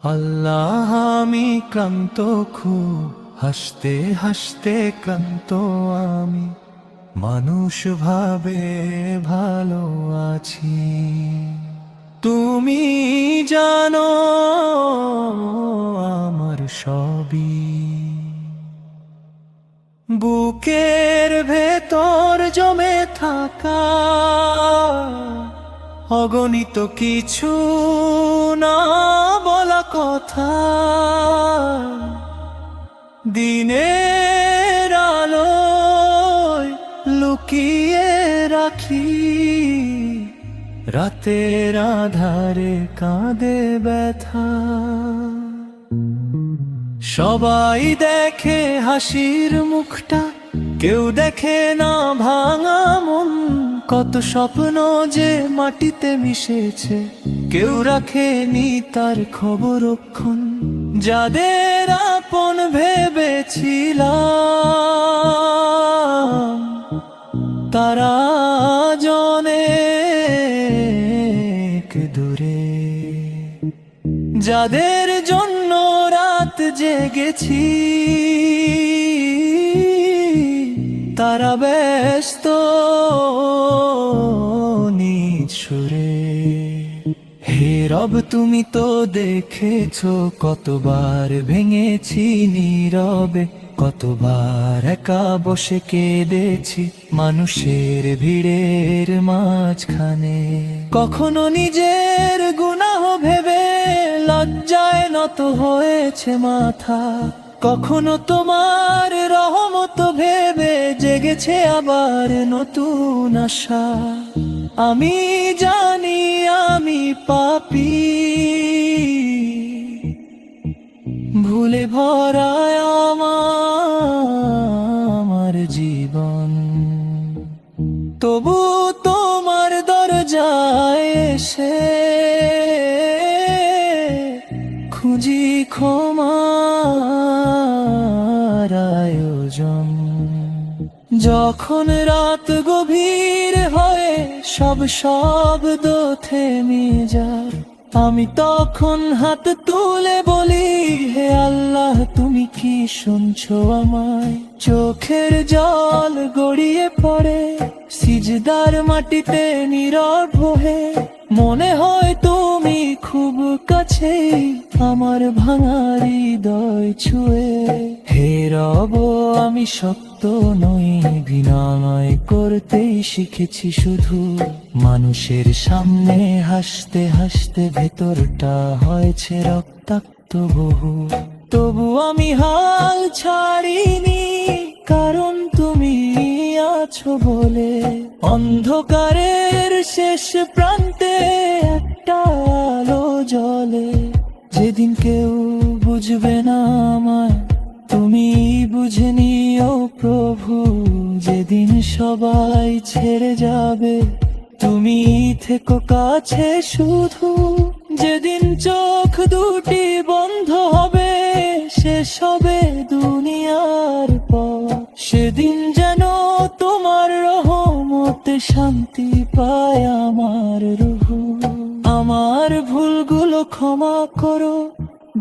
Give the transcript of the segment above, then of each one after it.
আল্লাহ আমি ক্লান্ত, খুব হাসতে হাসতে ক্লান্ত আমি, মানুষ ভাবে ভালো আছি। তুমি জানো আমার সবই, বুকের ভেতর জমে থাকা অগণিত কিছু না বলা কথা, দিনের আলোয় লুকিয়ে রাখি, রাতের আধারে কাঁদে ব্যথা। সবাই দেখে হাসির মুখটা, কেউ দেখে না ভাঙা মন। কত স্বপ্ন যে মাটিতে মিশেছে, কেউ রাখেনি তার খবরক্ষণ। যাদের আপন ভেবেছিলাম, তারা অনেক দূরে। যাদের জন্য রাত জেগেছি, তারা ব্যস্ত নিজ সুরে। হে রব তুমি তো দেখেছো, কতবার ভেঙেছি নীরবে, কতবার একা বসে কেঁদেছি মানুষের ভিড়ের মাঝখানে। কখনো নিজের গুনাহ ভেবে লজ্জায় নত হয়েছে মাথা, কখনো তোমার রহমত ভেবে জেগেছে আবার নতুন আশা। আমি জানি আমি পাপী, ভুলে ভরা আমার জীবন, তবু তোমার দরজায় এসে খুঁজি ক্ষমার আয়োজন। যখন রাত গভীর হয়ে সব শব্দ থেমে যায়, আমি তখন হাত তুলে বলি, হে আল্লাহ তুমি কি শুনছো আমায়? চোখের জল গড়িয়ে পড়ে সিজদার মাটিতে নীরব হয়ে, মনে হয় তুমি খুব কাছে আমার ভাঙা হৃদয় ছুঁয়ে। হে রব আমি সত্য নই, বিনয় করতেই শিখেছি শুধু, মানুষের সামনে হাসতে হাসতে ভেতরটা হয়েছে রক্তাক্ত বহু। তবু আমি হাল ছাড়িনি, কারণ তুমি আছো বলে। অন্ধকারের শেষ প্রান্তে একটা আলো জ্বলে, যেদিন কেউ বুঝবে না আমায় তুমি বুঝে নিও প্রভু। যেদিন সবাই ছেড়ে যাবে তুমি থেকো কাছে শুধু। যেদিন চোখ দুটি বন্ধ হবে, শেষ হবে দুনিয়ার পথ, সেদিন যেন তোমার রহমতে শান্তি পায় আমার রূহ। আমার ভুলগুলো ক্ষমা করো,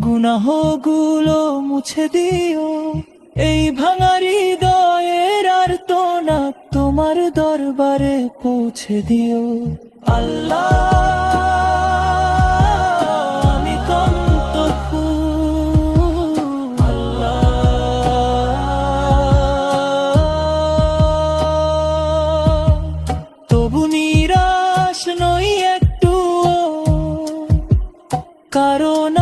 গুনাহগুলো মুছে দিও, এই ভাঙা হৃদয়ের আর্তনাদ তোমার দরবারে পৌঁছে দিও। আল্লাহ আমি ক্লান্ত খুব, আল্লাহ তবু নিরাশ নই একটুও, কারণ